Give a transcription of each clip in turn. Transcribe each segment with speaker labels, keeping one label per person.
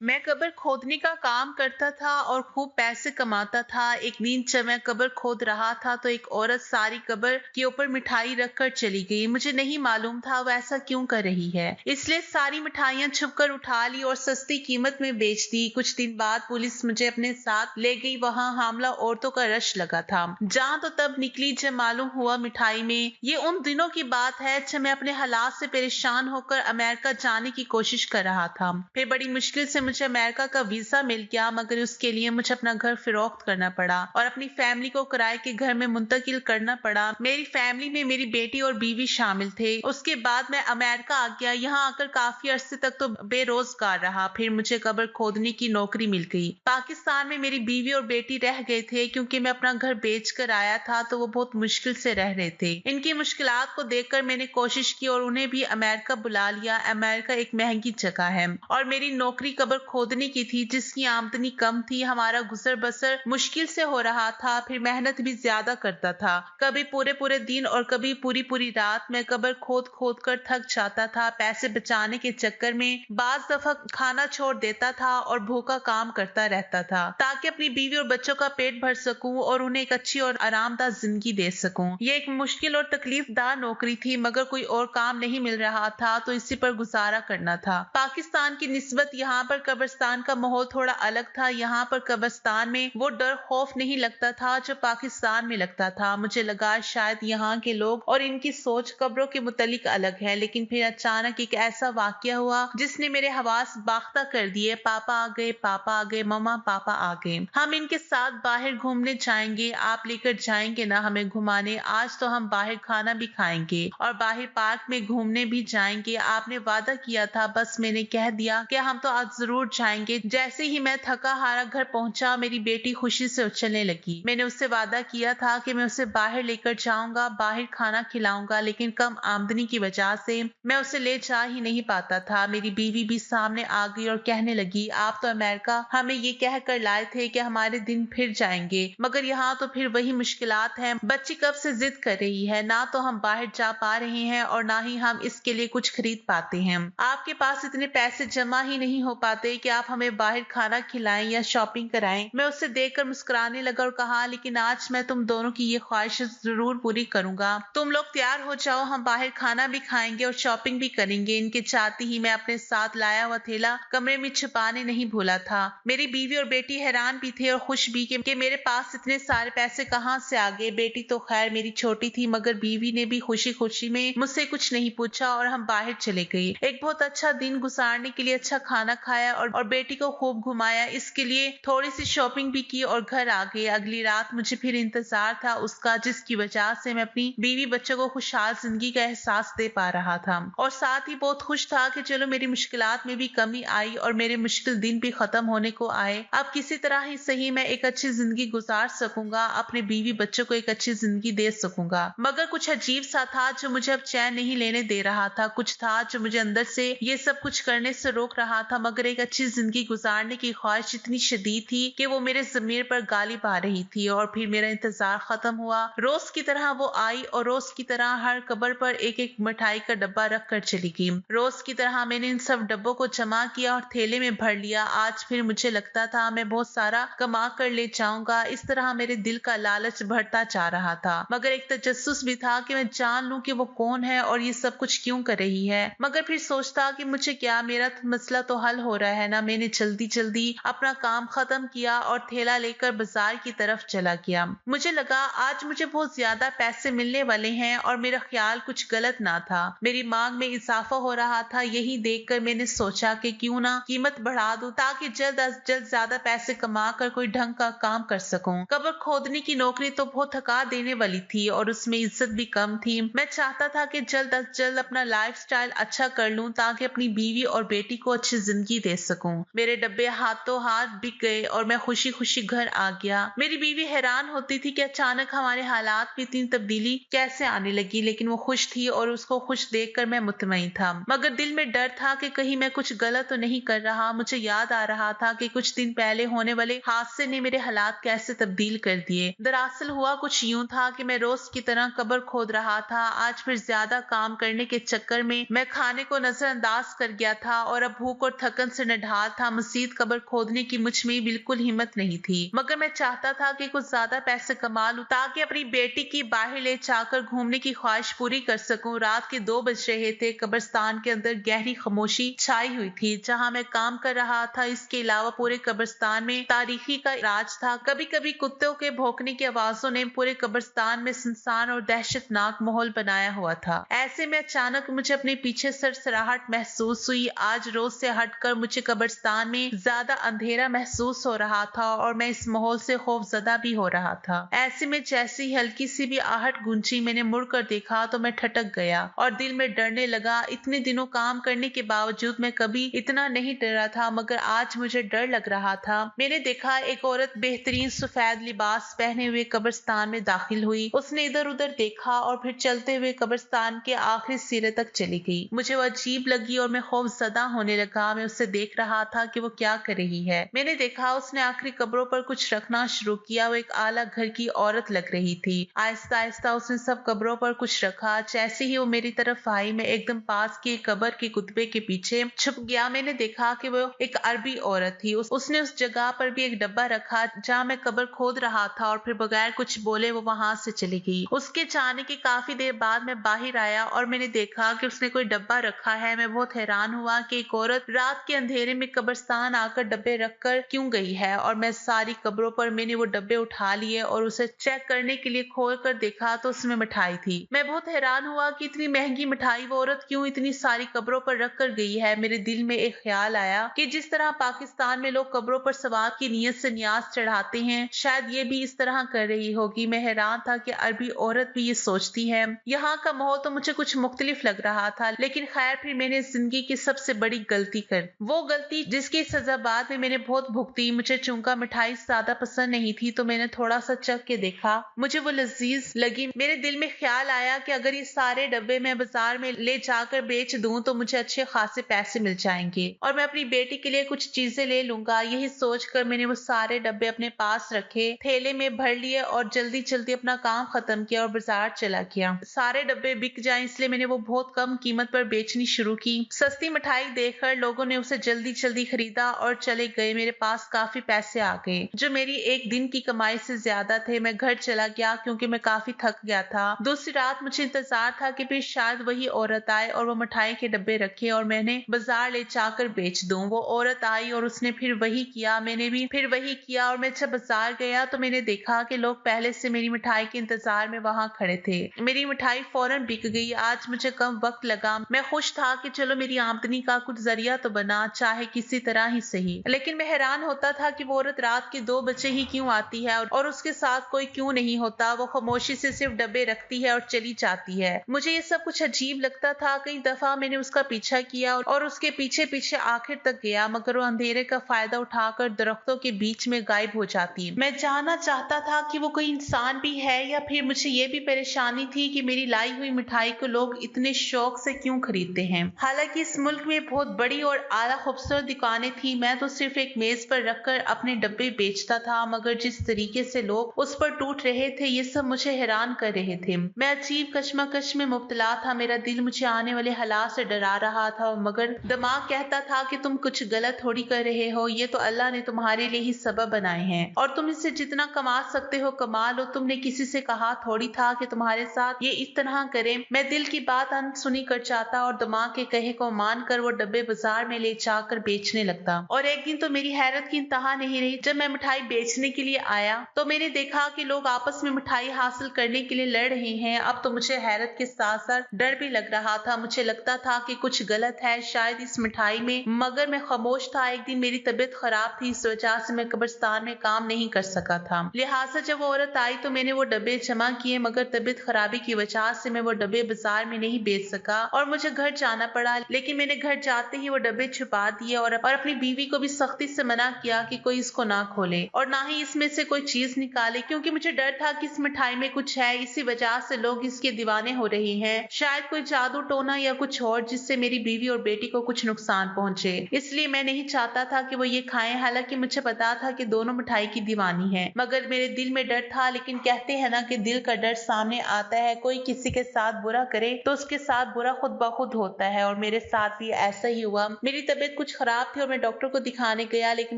Speaker 1: मैं कब्र खोदने का काम करता था और खूब पैसे कमाता था। एक दिन जब मैं कब्र खोद रहा था तो एक औरत सारी कब्र के ऊपर मिठाई रखकर चली गई। मुझे नहीं मालूम था वो ऐसा क्यों कर रही है, इसलिए सारी मिठाइयाँ छुपकर उठा ली और सस्ती कीमत में बेच दी। कुछ दिन बाद पुलिस मुझे अपने साथ ले गई। वहाँ हामला औरतों का रश लगा था। जान तो तब निकली जब मालूम हुआ मिठाई में। ये उन दिनों की बात है जब मैं अपने हालात से परेशान होकर अमेरिका जाने की कोशिश कर रहा था। फिर बड़ी मुश्किल से मुझे अमेरिका का वीजा मिल गया, मगर उसके लिए मुझे अपना घर फिरौख्त करना पड़ा और अपनी फैमिली को किराए के घर में मुंतकिल करना पड़ा। मेरी फैमिली में मेरी बेटी और बीवी शामिल थे। उसके बाद मैं अमेरिका आ गया। यहाँ आकर काफी अरसे तक तो बेरोजगार रहा। फिर मुझे कब्र खोदने की नौकरी मिल गई। पाकिस्तान में मेरी बीवी और बेटी रह गए थे, क्योंकि मैं अपना घर बेच कर आया था तो वो बहुत मुश्किल से रह रहे थे। इनकी मुश्किलात को देखकर मैंने कोशिश की और उन्हें भी अमेरिका बुला लिया। अमेरिका एक महंगी जगह है और मेरी नौकरी कब्र खोदने की थी, जिसकी आमदनी कम थी। हमारा गुजर बसर मुश्किल से हो रहा था। फिर मेहनत भी ज्यादा करता था, कभी पूरे पूरे दिन और कभी पूरी पूरी रात। मैं कब्र खोद खोद कर थक जाता था। पैसे बचाने के चक्कर में बाज दफा खाना छोड़ देता था और भूखा काम करता रहता था, ताकि अपनी बीवी और बच्चों का पेट भर सकूं और उन्हें एक अच्छी और आरामदायक जिंदगी दे सकूं। ये एक मुश्किल और तकलीफदार नौकरी थी, मगर कोई और काम नहीं मिल रहा था तो इसी पर गुजारा करना था। पाकिस्तान की निस्बत यहाँ पर कब्रिस्तान का माहौल थोड़ा अलग था। यहाँ पर कब्रिस्तान में वो डर खौफ नहीं लगता था जो पाकिस्तान में लगता था। मुझे लगा शायद यहाँ के लोग और इनकी सोच कब्रों के मुतालिक अलग है, लेकिन फिर अचानक एक ऐसा वाकया हुआ जिसने मेरे हवास बाख्ता कर दिए। पापा आ गए, पापा आ गए, मम्मा पापा आ गए। हम इनके साथ बाहर घूमने जाएंगे, आप लेकर जाएंगे ना हमें घुमाने? आज तो हम बाहर खाना भी खाएंगे और बाहर पार्क में घूमने भी जाएंगे। आपने वादा किया था। बस मैंने कह दिया कि हम तो आज जरूर जाएंगे। जैसे ही मैं थका हारा घर पहुंचा, मेरी बेटी खुशी से उछलने लगी। मैंने उससे वादा किया था कि मैं उसे बाहर लेकर जाऊंगा, बाहर खाना खिलाऊंगा, लेकिन कम आमदनी की वजह से मैं उसे ले जा ही नहीं पाता था। मेरी बीवी भी सामने आ गई और कहने लगी, आप तो अमेरिका हमें ये कह कर लाए थे कि हमारे दिन फिर जाएंगे, मगर यहाँ तो फिर वही मुश्किलात हैं। बच्ची कब से जिद कर रही है, ना तो हम बाहर जा पा रहे हैं और ना ही हम इसके लिए कुछ खरीद पाते हैं। आपके पास इतने पैसे जमा ही नहीं हो पाते कि आप हमें बाहर खाना खिलाएं या शॉपिंग कराएं। मैं उसे देखकर मुस्कुराने लगा और कहा, लेकिन आज मैं तुम दोनों की ये ख्वाहिश जरूर पूरी करूंगा। तुम लोग तैयार हो जाओ, हम बाहर खाना भी खाएंगे और शॉपिंग भी करेंगे। इनके चाहते ही मैं अपने साथ लाया हुआ थैला कमरे में छिपाने नहीं भूला था। मेरी बीवी और बेटी हैरान भी थे और खुश भी कि मेरे पास इतने सारे पैसे कहाँ से आ गए। बेटी तो खैर मेरी छोटी थी, मगर बीवी ने भी खुशी खुशी में मुझसे कुछ नहीं पूछा और हम बाहर चले गए। एक बहुत अच्छा दिन गुजारने के लिए अच्छा खाना खाया और बेटी को खूब घुमाया। इसके लिए थोड़ी सी शॉपिंग भी की और घर आ गए। अगली रात मुझे फिर इंतजार था उसका, जिसकी वजह से मैं अपनी बीवी बच्चों को खुशहाल जिंदगी का एहसास दे पा रहा था और साथ ही बहुत खुश था कि चलो मेरी मुश्किलात में भी कमी आई और मेरे मुश्किल दिन भी खत्म होने को आए। अब किसी तरह ही सही मैं एक अच्छी जिंदगी गुजार सकूंगा, अपने बीवी बच्चों को एक अच्छी जिंदगी दे सकूंगा। मगर कुछ अजीब सा था जो मुझे अब चैन नहीं लेने दे रहा था। कुछ था जो मुझे अंदर से ये सब कुछ करने से रोक रहा था, मगर एक अच्छी जिंदगी गुजारने की ख्वाहिश इतनी शदीद थी कि वो मेरे ज़मीर पर गालिब आ रही थी। और फिर मेरा इंतजार खत्म हुआ। रोज की तरह वो आई और रोज की तरह हर कब्र पर एक एक मिठाई का डब्बा रख कर चली गई। रोज की तरह मैंने इन सब डब्बों को जमा किया और थैले में भर लिया। आज फिर मुझे लगता था मैं बहुत सारा कमा कर ले जाऊंगा। इस तरह मेरे दिल का लालच बढ़ता जा रहा था, मगर एक तजस्सुस भी था कि मैं जान लूं कि वो कौन है और ये सब कुछ क्यों कर रही है। मगर फिर सोचता कि मुझे क्या, मेरा मसला तो हल हो रहा है ना। मैंने जल्दी जल्दी अपना काम खत्म किया और थैला लेकर बाजार की तरफ चला गया। मुझे लगा आज मुझे बहुत ज्यादा पैसे मिलने वाले हैं और मेरा ख्याल कुछ गलत ना था। मेरी मांग में इजाफा हो रहा था। यही देखकर मैंने सोचा कि क्यों ना कीमत बढ़ा दूं, ताकि जल्द अज जल्द ज्यादा पैसे कमा कर कोई ढंग का काम कर सकूं। कब्र खोदने की नौकरी तो बहुत थका देने वाली थी और उसमें इज्जत भी कम थी। मैं चाहता था कि जल्द अज जल्द अपना लाइफस्टाइल अच्छा कर लूं, ताकि अपनी बीवी और बेटी को अच्छी जिंदगी दे सकूं। मेरे डब्बे हाथों हाथ बिक गए और मैं खुशी खुशी घर आ गया। मेरी बीवी हैरान होती थी कि अचानक हमारे हालात में इतनी तब्दीली कैसे आने लगी, लेकिन वो खुश थी और उसको खुश देखकर मैं मुतमईन था। मगर दिल में डर था कि कहीं मैं कुछ गलत तो नहीं कर रहा। मुझे याद आ रहा था कि कुछ दिन पहले होने वाले हादसे ने मेरे हालात कैसे तब्दील कर दिए। दरअसल हुआ कुछ यूं था कि मैं रोज की तरह कब्र खोद रहा था। आज फिर ज्यादा काम करने के चक्कर में मैं खाने को नजरअंदाज कर गया था और अब भूख और थकन से नढाल था, मजीद कब्र खोदने की मुझ में बिल्कुल हिम्मत नहीं थी, मगर मैं चाहता था कि कुछ ज्यादा पैसे कमा लूं ताकि अपनी बेटी की बाहर ले जाकर घूमने की ख्वाहिश पूरी कर सकूं। रात के 2 बज रहे थे। कब्रिस्तान के अंदर गहरी खामोशी छाई हुई थी जहां मैं काम कर रहा था। इसके अलावा पूरे कब्रिस्तान में तारीखी का राज था। कभी कभी कुत्तों के भौंकने की आवाजों ने पूरे कब्रिस्तान में सुनसान और दहशतनाक माहौल बनाया हुआ था। ऐसे में अचानक मुझे अपने पीछे सरसराहट महसूस हुई। आज रोज से हटकर मुझे कब्रिस्तान में ज्यादा अंधेरा महसूस हो रहा था और मैं इस माहौल से खौफजदा भी हो रहा था। ऐसे में जैसी ही हल्की सी भी आहट गूंजी, मैंने मुड़कर देखा तो मैं ठटक गया और दिल में डरने लगा। इतने दिनों काम करने के बावजूद मैं कभी इतना नहीं डरा था, मगर आज मुझे डर लग रहा था। मैंने देखा एक औरत बेहतरीन सफेद लिबास पहने हुए कब्रिस्तान में दाखिल हुई। उसने इधर उधर देखा और फिर चलते हुए कब्रिस्तान के आखिरी सिरे तक चली गई। मुझे वो अजीब लगी और मैं खौफजदा होने लगा। मैं उसे देख रहा था कि वो क्या कर रही है। मैंने देखा उसने आखिरी कब्रों पर कुछ रखना शुरू किया। वो एक आला घर की औरत लग रही थी। आहिस्ता आहिस्ता उसने सब कब्रों पर कुछ रखा। जैसे ही वो मेरी तरफ आई, मैं एकदम पास की कब्र के कुतबे के पीछे छुप गया। मैंने देखा कि वो एक अरबी औरत थी। उसने उस जगह पर भी एक डब्बा रखा जहाँ मैं कब्र खोद रहा था और फिर बगैर कुछ बोले वो वहां से चली गई। उसके जाने के काफी देर बाद मैं बाहर आया और मैंने देखा कि उसने कोई डब्बा रखा है। मैं बहुत हैरान हुआ कि एक औरत रात के अंधेरे में कब्रिस्तान आकर डब्बे रखकर क्यों गई है, और मैं सारी कब्रों पर मैंने वो डब्बे उठा लिए और उसे चेक करने के लिए खोल कर देखा तो उसमें मिठाई थी। मैं बहुत हैरान हुआ कि इतनी महंगी मिठाई वो औरत क्यों इतनी सारी कब्रों पर रख कर गई है। मेरे दिल में एक ख्याल आया कि जिस तरह पाकिस्तान में लोग कब्रों पर सवाब की नीयत से न्याज चढ़ाते हैं, शायद ये भी इस तरह कर रही होगी। मैं हैरान था कि अरबी औरत भी ये सोचती है। यहाँ का माहौल तो मुझे कुछ मुख्तलिफ लग रहा था, लेकिन खैर फिर मैंने जिंदगी की सबसे बड़ी गलती कर वो गलती जिसकी सजा बाद में मैंने बहुत भुगती। मुझे चूंकि मिठाई ज्यादा पसंद नहीं थी तो मैंने थोड़ा सा चख के देखा। मुझे वो लजीज लगी। मेरे दिल में ख्याल आया कि अगर ये सारे डब्बे मैं बाजार में ले जाकर बेच दूं तो मुझे अच्छे खासे पैसे मिल जाएंगे और मैं अपनी बेटी के लिए कुछ चीजें ले लूंगा। यही सोचकर मैंने वो सारे डब्बे अपने पास रखे, थैले में भर लिए और जल्दी जल्दी अपना काम खत्म किया और बाजार चला गया। सारे डब्बे बिक जाए इसलिए मैंने वो बहुत कम कीमत पर बेचनी शुरू की। सस्ती मिठाई देखकर लोगों ने उसे जल्दी जल्दी खरीदा और चले गए। मेरे पास काफी पैसे आ गए जो मेरी एक दिन की कमाई से ज्यादा थे। मैं घर चला गया क्योंकि मैं काफी थक गया था। दूसरी रात मुझे इंतजार था कि फिर शायद वही औरत आए और वो मिठाई के डब्बे रखे और मैंने बाजार ले जाकर बेच दूं। वो औरत आई और उसने फिर वही किया। मैंने भी फिर वही किया और मैं जब बाजार गया तो मैंने देखा कि लोग पहले से मेरी मिठाई के इंतजार में वहां खड़े थे। मेरी मिठाई फौरन बिक गई। आज मुझे कम वक्त लगा। मैं खुश था कि चलो मेरी आमदनी का कुछ जरिया तो बना, चाहे किसी तरह ही सही। लेकिन मैं हैरान होता था कि वो औरत रात के 2 बजे ही क्यों आती है और उसके साथ कोई क्यों नहीं होता। वो खामोशी से सिर्फ डब्बे रखती है और चली जाती है। मुझे ये सब कुछ अजीब लगता था। कई दफा मैंने उसका पीछा किया और उसके पीछे पीछे आखिर तक गया, मगर वो अंधेरे का फायदा उठाकर दरख्तों के बीच में गायब हो जाती। मैं जानना चाहता था कि वो कोई इंसान भी है या फिर मुझे ये भी परेशानी थी कि मेरी लाई हुई मिठाई को लोग इतने शौक से क्यों खरीदते हैं। हालांकि इस मुल्क में बहुत बड़ी और आला खूबसूरत दुकानें थी। मैं तो सिर्फ एक मेज पर रखकर अपने डब्बे बेचता था, मगर जिस तरीके से लोग उस पर टूट रहे थे ये सब मुझे हैरान कर रहे थे। मैं अजीब कश्मकश में मुब्तला था। मेरा दिल मुझे आने वाले हालात से डरा रहा था, मगर दिमाग कहता था कि तुम कुछ गलत थोड़ी कर रहे हो। ये तो अल्लाह ने तुम्हारे लिए ही सबब बनाए हैं और तुम इससे जितना कमा सकते हो कमा लो। तुमने किसी से कहा थोड़ी था कि तुम्हारे साथ ये इस तरह करे। मैं दिल की बात अनसुनी कर जाता और दिमाग के कहे को मानकर वो डब्बे बाजार में ले जाकर बेचने लगता। और एक दिन तो मेरी हैरत की इंतहा नहीं रही। जब मैं मिठाई बेचने के लिए आया तो मैंने देखा कि लोग आपस में मिठाई हासिल करने के लिए लड़ रहे हैं। अब तो मुझे हैरत के साथ साथ डर भी लग रहा था। मुझे लगता था कि कुछ गलत है शायद इस मिठाई में, मगर मैं खामोश था। एक दिन मेरी तबीयत खराब थी, इस वजह से मैं कब्रिस्तान में काम नहीं कर सका था। लिहाजा जब वो औरत आई तो मैंने वो डब्बे जमा किए, मगर तबीयत खराबी की वजह से मैं वो डब्बे बाजार में नहीं बेच सका और मुझे घर जाना पड़ा। लेकिन मैंने घर जाते ही वो डब्बे छुपा दिए और अपनी बीवी को भी सख्ती से मना किया कि कोई इसको ना खोले और ना ही इसमें से कोई चीज निकाले, क्योंकि मुझे डर था कि इस मिठाई में कुछ है। इसी वजह से लोग इसके दीवाने हो रहे हैं। शायद कोई जादू टोना या कुछ और जिससे मेरी बीवी और बेटी को कुछ नुकसान पहुंचे। इसलिए मैं नहीं चाहता था कि वो ये खाएं। हालांकि मुझे पता था कि दोनों मिठाई की दीवानी है, मगर मेरे दिल में डर था। लेकिन कहते हैं ना कि दिल का डर सामने आता है। कोई किसी के साथ बुरा करे तो उसके साथ बुरा खुद ब खुद होता है और मेरे साथ भी ऐसा ही हुआ। मेरी तबीयत कुछ खराब थी और मैं डॉक्टर को दिखाने गया, लेकिन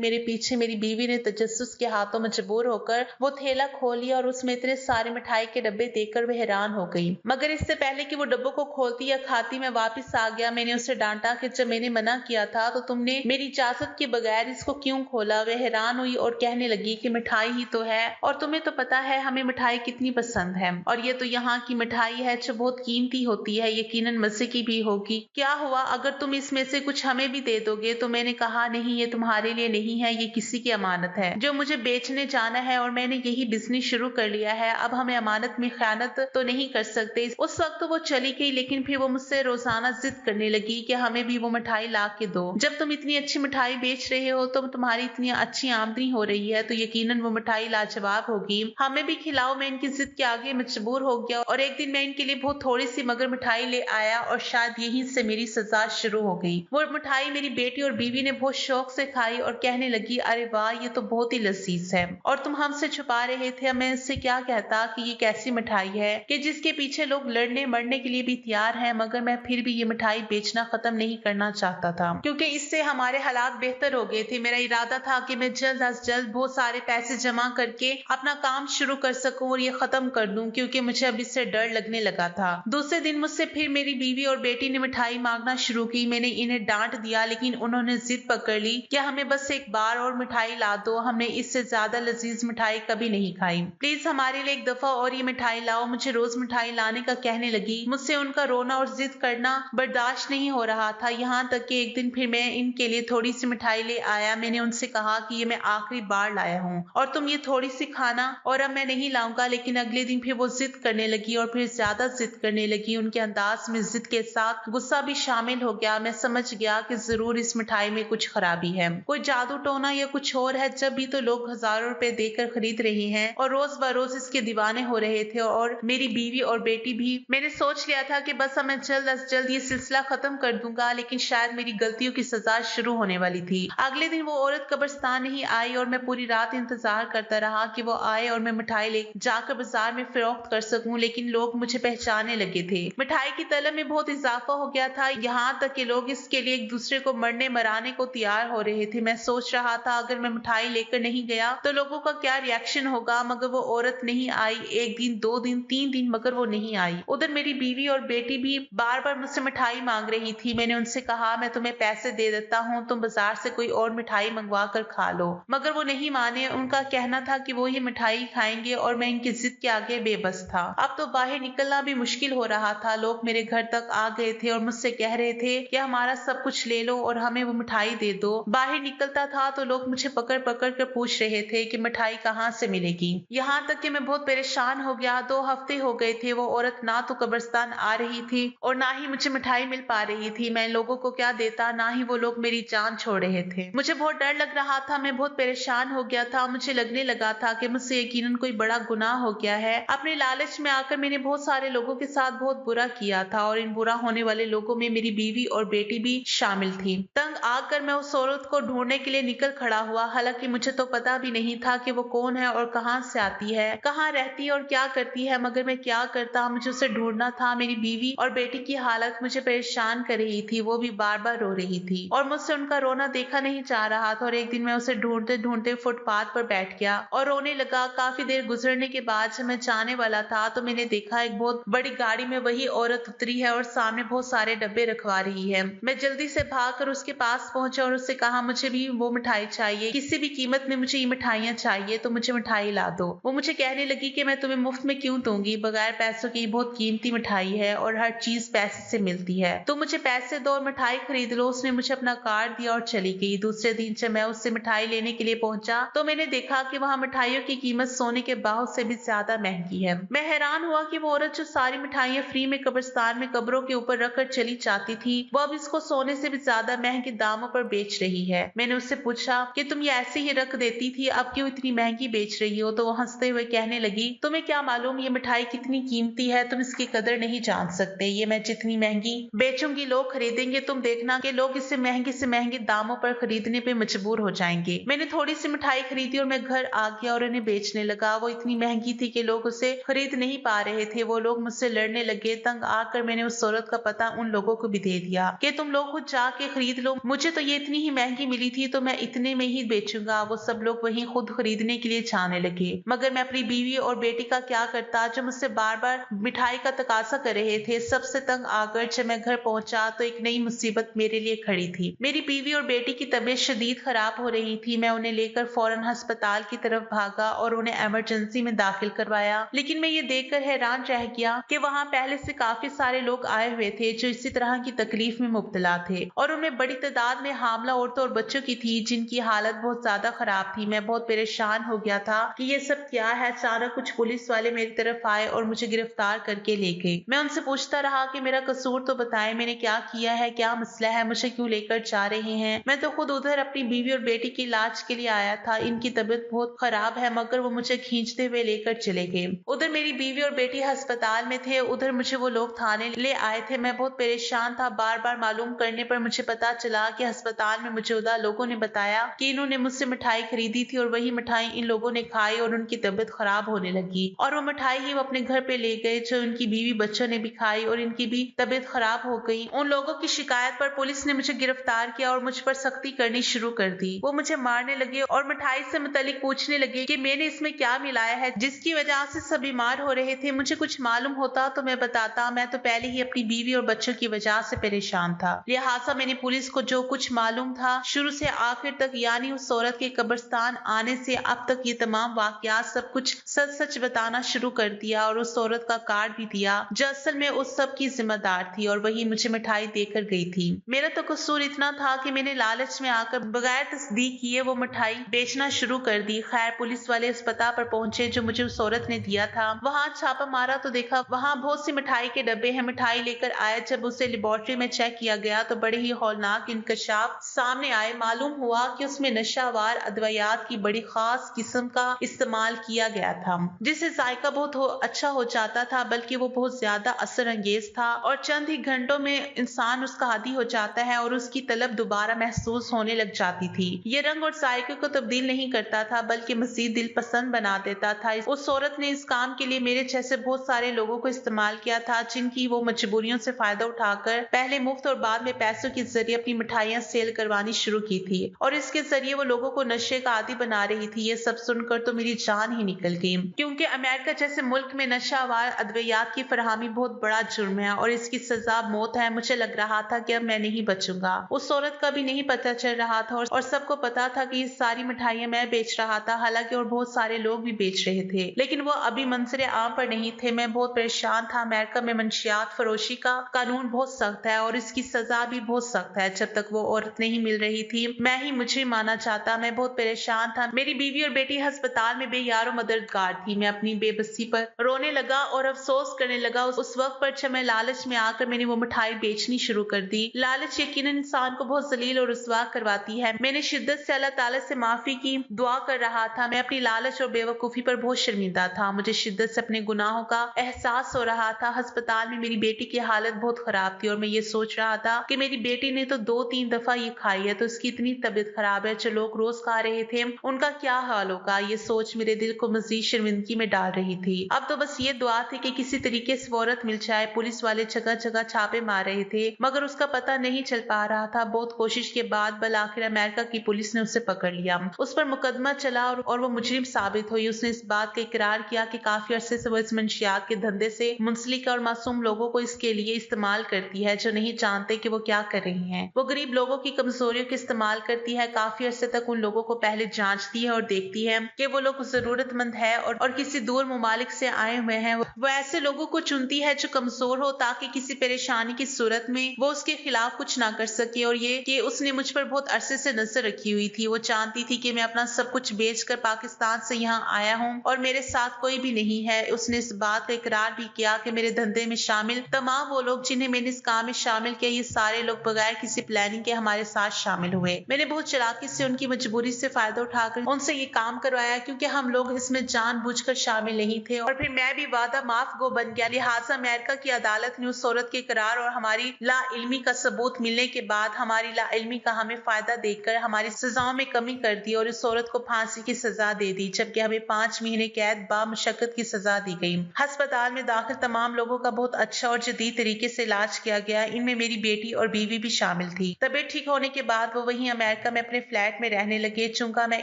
Speaker 1: मेरे पीछे मेरी बीवी ने तजस्सुस के हाथों मजबूर होकर वो थैला खोल लिया और उसमें इतने सारे मिठाई के डब्बे देखकर वह हैरान हो गई। मगर इससे पहले कि वो डब्बों को खोलती या खाती मैं वापस आ गया। मैंने उसे डांटा कि जब मैंने मना किया था तो तुमने मेरी इजाजत के बगैर इसको क्यों खोला। वह हैरान हुई और कहने लगी कि मिठाई ही तो है और तुम्हें तो पता है हमें मिठाई कितनी पसंद है, और ये तो यहाँ की मिठाई है जो बहुत कीमती होती है, यकीनन मज़े की भी होगी। क्या हुआ अगर तुम इसमें से कुछ हमें भी दे दोगे? तो मैंने कहा नहीं, ये तुम्हारे लिए नहीं है, ये किसी की अमानत है जो मुझे बेचने जाना है और मैंने यही बिजनेस शुरू कर लिया है। अब हमें अमानत में खयानत तो नहीं कर सकते। उस वक्त वो चली गई, लेकिन फिर वो मुझसे रोजाना जिद करने लगी कि हमें भी वो मिठाई ला के दो। जब तुम इतनी अच्छी मिठाई बेच रहे हो, तो तुम्हारी इतनी अच्छी आमदनी हो रही है, तो यकीनन वो मिठाई लाजवाब होगी, हमें भी खिलाओ। मैं इनकी जिद के आगे मजबूर हो गया और एक दिन मैं इनके लिए बहुत थोड़ी सी मगर मिठाई ले आया और शायद यहीं से मेरी सजा शुरू हो गई। वो मिठाई मेरी बेटी और बीवी ने बहुत शौक से खाई और कहने लगी, अरे वाह, ये तो बहुत ही लजीज है और तुम हमसे छुपा रहे थे। अब मैं इससे क्या कहता कि ये कैसी मिठाई है कि जिसके पीछे लोग लड़ने मरने के लिए भी तैयार हैं, मगर मैं फिर भी ये मिठाई बेचना खत्म नहीं करना चाहता था, क्योंकि इससे हमारे हालात बेहतर हो गए थे। मेरा इरादा था कि मैं जल्द अज जल्द बहुत सारे पैसे जमा करके अपना काम शुरू कर सकूं और ये खत्म कर दूं, क्योंकि मुझे अब इससे डर लगने लगा था। दूसरे दिन मुझसे फिर मेरी बीवी और बेटी ने मिठाई मांगना शुरू की। मैंने इन्हें डांट दिया, लेकिन उन्होंने जिद पकड़ ली कि हमें बस एक बार और मिठाई ला दो, हमने इससे ज्यादा लजीज मिठाई कभी नहीं खाई, प्लीज हमारे लिए एक दफा और ये मिठाई लाओ। मुझे रोज मिठाई लाने का कहने लगी। मुझसे उनका रोना और जिद करना बर्दाश्त नहीं हो रहा था, यहाँ तक कि एक दिन फिर मैं इनके लिए थोड़ी सी मिठाई ले आया। मैंने उनसे कहा कि ये मैं आखिरी बार लाया हूँ और तुम ये थोड़ी सी खाना और अब मैं नहीं लाऊंगा। लेकिन अगले दिन फिर वो जिद करने लगी और फिर ज्यादा जिद करने लगी। उनके अंदाज में जिद के साथ गुस्सा भी शामिल हो गया। मैं समझ गया कि जरूर इस मिठाई में कुछ खराबी है, कोई जादू टोना या कुछ और है। जब भी तो लोग हजारों रुपए देकर खरीद रहे हैं और रोज बरोज इसके दीवाने हो रहे थे, और मेरी बीवी और बेटी भी। मैंने सोच लिया था कि बस अब मैं जल्द अज जल्द ये सिलसिला खत्म कर दूंगा, लेकिन शायद मेरी गलतियों की सजा शुरू होने वाली थी। अगले दिन वो औरत कब्रिस्तान नहीं आई और मैं पूरी रात इंतजार करता रहा कि वो आए और मैं मिठाई ले जाकर बाजार में फरोख्त कर सकूं, लेकिन लोग मुझे पहचानने लगे थे। मिठाई की तलब में बहुत इजाफा हो गया था, यहाँ तक कि लोग इसके लिए एक दूसरे को मरने मराने को तैयार हो रहे थे। मैं सोच रहा था अगर मैं मिठाई लेकर नहीं गया तो लोगों का क्या रिएक्शन होगा, मगर वो औरत नहीं आई। एक दिन, 2 दिन, 3 दिन, मगर वो नहीं आई। उधर मेरी बीवी और बेटी भी बार बार मुझसे मिठाई मांग रही थी। मैंने उनसे कहा, मैं तुम्हें पैसे दे देता हूँ, तुम बाजार से कोई और मिठाई मंगवा कर खा लो, मगर वो नहीं माने। उनका कहना था कि वो ये मिठाई खाएंगे और मैं इनकी जिद के आगे बेबस था। अब तो बाहर निकलना भी मुश्किल हो रहा था। लोग मेरे घर तक आ गए थे और मुझसे कह रहे थे कि हमारा सब कुछ ले लो और हमें वो मिठाई दे दो। बाहर निकलता था तो लोग मुझे पकड़ पकड़ कर पूछ रहे थे कि मिठाई कहाँ से मिलेगी। यहाँ तक कि मैं बहुत परेशान हो गया। 2 हफ्ते हो गए थे, वो औरत ना तो कब्रिस्तान आ रही थी और ना ही मुझे मिठाई मिल पा रही थी। मैं लोगों को क्या देता, ना ही वो लोग मेरी जान छोड़ रहे थे। मुझे बहुत डर लग रहा था, मैं बहुत परेशान हो गया था। मुझे लगने लगा था कि मुझसे यकीनन कोई बड़ा गुनाह हो गया है। अपने लालच में आकर मैंने बहुत सारे लोगों के साथ बहुत बुरा किया था और इन बुरा होने वाले लोगों में मेरी बीवी और बेटी भी शामिल थी। तंग आकर मैं उस औरत को ढूंढने के लिए निकल खड़ा हुआ। हालांकि मुझे तो पता भी नहीं था कि वो कौन है और कहां से आती है, कहां रहती है और क्या करती है, मगर मैं क्या करता, मुझे उसे ढूंढना था। मेरी बीवी और बेटी की हालत मुझे परेशान कर रही थी। वो भी बार बार रो रही थी और मुझसे उनका रोना देखा नहीं जा रहा था। और एक दिन मैं उसे ढूंढते ढूंढते फुटपाथ पर बैठ गया और रोने लगा। काफी देर गुजरने के बाद जब मैं जाने वाला था तो मैंने देखा एक बहुत बड़ी गाड़ी में वही औरत उतरी है और सामने बहुत सारे डब्बे रखवा रही है। मैं जल्दी से भागकर उसके पास पहुंचा और उससे कहा, मुझे भी वो मिठाई चाहिए, किसी भी कीमत में मुझे ये मिठाइयाँ चाहिए, तो मुझे मिठाई ला दो। वो मुझे कहने लगी कि मैं तुम्हें मुफ्त में क्यों दूंगी, बगैर पैसों की बहुत कीमती मिठाई है और हर चीज पैसे से मिलती है, तो मुझे पैसे दो और मिठाई खरीद लो। उसने मुझे अपना कार्ड दिया और चली गई। दूसरे दिन जब मैं उससे मिठाई लेने के लिए पहुंचा तो मैंने देखा कि वहाँ मिठाइयों की कीमत सोने के बाहों से भी ज्यादा महंगी है। मैं हैरान हुआ कि वो औरत जो सारी मिठाइयाँ फ्री में कब्रिस्तान में कब्रों के ऊपर रखकर चली जाती थी, वो अब इसको सोने से भी ज्यादा महंगे दामों पर बेच रही है। मैंने उससे पूछा कि तुम ये ऐसे ही रख देती थी, अब क्यों इतनी महंगी बेच रही हो? तो वो हंसते हुए कहने लगी, तुम्हें क्या मालूम ये मिठाई कितनी कीमती है, तुम इसकी कदर नहीं जान सकते। ये मैं जितनी महंगी बेचूंगी लोग खरीदेंगे, तुम देखना कि लोग इसे महंगे से महंगे दामों पर खरीदने पे मजबूर हो जाएंगे। मैंने थोड़ी सी मिठाई खरीदी और मैं घर आ गया और उन्हें बेचने लगा। वो इतनी महंगी थी कि लोग उसे खरीद नहीं पा रहे थे। वो लोग मुझसे लड़ने लगे। तंग आकर मैंने उस औरत का पता उन लोगों को भी दे दिया कि तुम लोग खुद जाके खरीद खरीद लो, मुझे तो ये इतनी ही महंगी मिली थी तो मैं इतने में ही बेचूंगा। वो सब लोग वहीं खुद खरीदने के लिए जाने लगे, मगर मैं अपनी बीवी और बेटी का क्या करता जो मुझसे बार बार मिठाई का तकाजा कर रहे थे। सबसे तंग आकर जब मैं घर पहुंचा तो एक नई मुसीबत मेरे लिए खड़ी थी। मेरी बीवी और बेटी की तबीयत शदीद खराब हो रही थी। मैं उन्हें लेकर फौरन अस्पताल की तरफ भागा और उन्हें इमरजेंसी में दाखिल करवाया, लेकिन मैं ये देखकर हैरान रह गया कि वहां पहले से काफी सारे लोग आए हुए थे जो इसी तरह की तकलीफ में मुब्तला थे, और उनमें बड़ी तादाद में हामला औरतों और बच्चों की थी जिनकी हालत बहुत ज्यादा खराब थी। मैं बहुत परेशान हो गया था कि ये सब क्या है। अचानक कुछ पुलिस वाले मेरी तरफ आए और मुझे गिरफ्तार करके ले गए। मैं उनसे पूछता रहा कि मेरा कसूर तो बताएं, मैंने क्या किया है, क्या मसला है, मुझे क्यों लेकर जा रहे हैं। मैं तो खुद उधर अपनी बीवी और बेटी के इलाज के लिए आया था। इनकी तबीयत बहुत खराब है, मगर वो मुझे खींचते हुए लेकर चले गए। उधर मेरी बीवी और बेटी अस्पताल में थे, उधर मुझे वो लोग थाने ले आए थे। मैं बहुत परेशान था। बार बार मालूम करने पर मुझे पता चला कि अस्पताल में मौजूदा लोगों ने बताया कि इन्होंने मुझसे मिठाई खरीदी थी और वही मिठाई इन लोगों ने खाई और उनकी तबीयत खराब होने लगी, और वो मिठाई ही वो अपने घर पे ले गए जो उनकी बीवी बच्चों ने भी खाई और इनकी भी तबीयत खराब हो गई। उन लोगों की शिकायत पर पुलिस ने मुझे गिरफ्तार किया और मुझ पर सख्ती करनी शुरू कर दी। वो मुझे मारने लगे और मिठाई से मुतालिक पूछने लगे कि मैंने इसमें क्या मिलाया है जिसकी वजह से सब बीमार हो रहे थे। मुझे कुछ मालूम होता तो मैं बताता, मैं तो पहले ही अपनी बीवी और बच्चों की वजह से परेशान था। लिहाजा मैंने पुलिस को जो कुछ मालूम था शुरू से आखिर तक, यानी उस औरत के कब्रिस्तान आने से अब तक, ये तमाम वाकयात सब कुछ सच सच बताना शुरू कर दिया और उस औरत का कार्ड भी दिया जो असल में उस सब की जिम्मेदार थी और वही मुझे मिठाई देकर गई थी। मेरा तो कसूर इतना था कि मैंने लालच में आकर बगैर तस्दीक किए वो मिठाई बेचना शुरू कर दी। खैर पुलिस वाले उस पता पर पहुंचे जो मुझे उस औरत ने दिया था। वहां छापा मारा तो देखा वहां बहुत सी मिठाई के डब्बे हैं। मिठाई लेकर आया, जब उसे लेबोरेटरी में चेक किया गया तो बड़े ही हौलनाक इंकशाफ सामने आए। मालूम हुआ कि उसमें नशावार अद्वियात की बड़ी खास किस्म का इस्तेमाल किया गया था, जिससे जायका बहुत अच्छा हो जाता था, बल्कि वो बहुत ज्यादा असर अंगेज था और चंद ही घंटों में इंसान उसका आदी हो जाता है और उसकी तलब दोबारा महसूस होने लग जाती थी। ये रंग और जायके को तब्दील नहीं करता था बल्कि मजीद दिल पसंद बना देता था। उस औरत ने इस काम के लिए मेरे जैसे बहुत सारे लोगों को इस्तेमाल किया था जिनकी वो मजबूरियों से फायदा उठाकर पहले मुफ्त और बाद में पैसों के जरिए अपनी मिठाइयां सेल करवानी शुरू की थी और इसके जरिए वो लोगों को नशे का आदी बना रही थी। ये सब सुनकर तो मेरी जान ही निकल गई, क्योंकि अमेरिका जैसे मुल्क में नशावार अद्वियात की फराहमी बहुत बड़ा जुर्म है और इसकी सजा मौत है। मुझे लग रहा था कि अब मैं नहीं बचूंगा। उस औरत का भी नहीं पता चल रहा था और सबको पता था कि ये सारी मिठाइयां मैं बेच रहा था, हालांकि और बहुत सारे लोग भी बेच रहे थे, लेकिन वो अभी मंजरे आम पर नहीं थे। मैं बहुत परेशान था। अमेरिका में मंशियात फरोशी का कानून बहुत सख्त है और इसकी सजा भी बहुत सख्त है। जब तक वो औरत नहीं मिल रही थी मैं ही मुझे माना चाहता। मैं बहुत परेशान था। मेरी बीवी और बेटी अस्पताल में बेयारो मददगार थी। मैं अपनी बेबसी पर रोने लगा और अफसोस करने लगा उस वक्त पर जब मैं लालच में आकर मैंने वो मिठाई बेचनी शुरू कर दी। लालच यकीनन इंसान को बहुत जलील और रुस्वा करवाती है। मैंने शिद्दत से अल्लाह ताला से माफी की दुआ कर रहा था। मैं अपनी लालच और बेवकूफी पर बहुत शर्मिंदा था। मुझे शिद्दत से अपने गुनाहों का एहसास हो रहा था। अस्पताल में मेरी बेटी की हालत बहुत खराब थी और मैं ये सोच रहा था कि मेरी बेटी ने तो 2-3 दफा ये खाई है तो उसकी इतनी तबीयत खराब है। जो लोग रोज खा रहे थे उनका क्या हाल होगा। ये सोच मेरे दिल को मजीद शर्मिंदगी में डाल रही थी। अब तो बस ये दुआ थी कि किसी तरीके से औरत मिल जाए। पुलिस वाले जगह जगह छापे मार रहे थे मगर उसका पता नहीं चल पा रहा था। बहुत कोशिश के बाद बल आखिर अमेरिका की पुलिस ने उसे पकड़ लिया। उस पर मुकदमा चला और वो मुजरिम साबित हुई। उसने इस बात का इकरार किया कि काफी अरसे से वो इस मंशियात के धंधे से मुंसलिक और मासूम लोगों को इसके लिए इस्तेमाल करती है जो नहीं जानते कि वो क्या कर रही हैं। वो गरीब लोगों की कमजोरियों का इस्तेमाल करती है। काफी अरसे तक उन लोगों को पहले जांचती है और देखती है कि वो लोग जरूरतमंद है और किसी दूर मुमालिक से आए हुए हैं। वो ऐसे लोगों को चुनती है जो कमजोर हो ताकि किसी परेशानी की सूरत में वो उसके खिलाफ कुछ ना कर सके। और ये कि उसने मुझ पर बहुत अरसे से नजर रखी हुई थी। वो जानती थी कि मैं अपना सब कुछ बेचकर पाकिस्तान से यहाँ आया हूँ और मेरे साथ कोई भी नहीं है। उसने इस बात का इकरार भी किया कि मेरे धंधे में शामिल तमाम वो लोग जिन्हें मैंने इस काम में शामिल किया, ये सारे लोग बगैर किसी प्लानिंग के हमारे साथ शामिल हुए। मैंने बहुत चालाकी से उनकी मजबूरी से फायदा उठाकर उनसे ये काम करवाया क्योंकि हम लोग इसमें जानबूझकर शामिल नहीं थे और फिर मैं भी वादा माफ गो बन गया। लिहाजा अमेरिका की अदालत ने उस औरत के इकरार और हमारी लाइल्मी का सबूत मिलने के बाद हमारी लाइल्मी का हमें फायदा देकर हमारी सजाओं में कमी कर दी और इस औरत को फांसी की सजा दे दी, जबकि हमें 5 महीने कैद बामुशक्कत की सजा दी गई। अस्पताल में दाखिल तमाम लोगों का बहुत अच्छा और जदीद तरीके से इलाज किया गया। इनमें मेरी बेटी और बीवी भी शामिल शामिल थी। तबीयत ठीक होने के बाद वो वहीं अमेरिका में अपने फ्लैट में रहने लगे। चूंकि मैं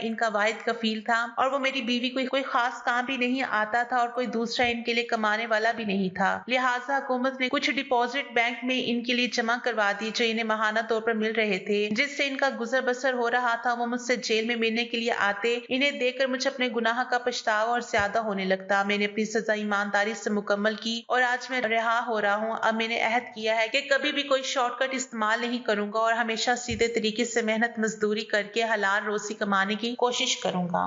Speaker 1: इनका वाहिद कफील था और वो मेरी बीवी कोई खास काम भी नहीं आता था और कोई दूसरा इनके लिए कमाने वाला भी नहीं था, लिहाजा हुकूमत ने कुछ डिपॉजिट बैंक में इनके लिए जमा करवा दिए जो इन्हें माहाना तौर पर मिल रहे थे, जिससे इनका गुजर बसर हो रहा था। वो मुझसे जेल में मिलने के लिए आते, इन्हें देखकर मुझे अपने गुनाह का पछतावा और ज्यादा होने लगता। मैंने अपनी सजा ईमानदारी से मुकम्मल की और आज मैं रिहा हो रहा हूँ। अब मैंने अहद किया है कि कभी भी कोई शॉर्टकट इस्तेमाल नहीं करूंगा और हमेशा सीधे तरीके से मेहनत मजदूरी करके हलाल रोजी कमाने की कोशिश करूंगा।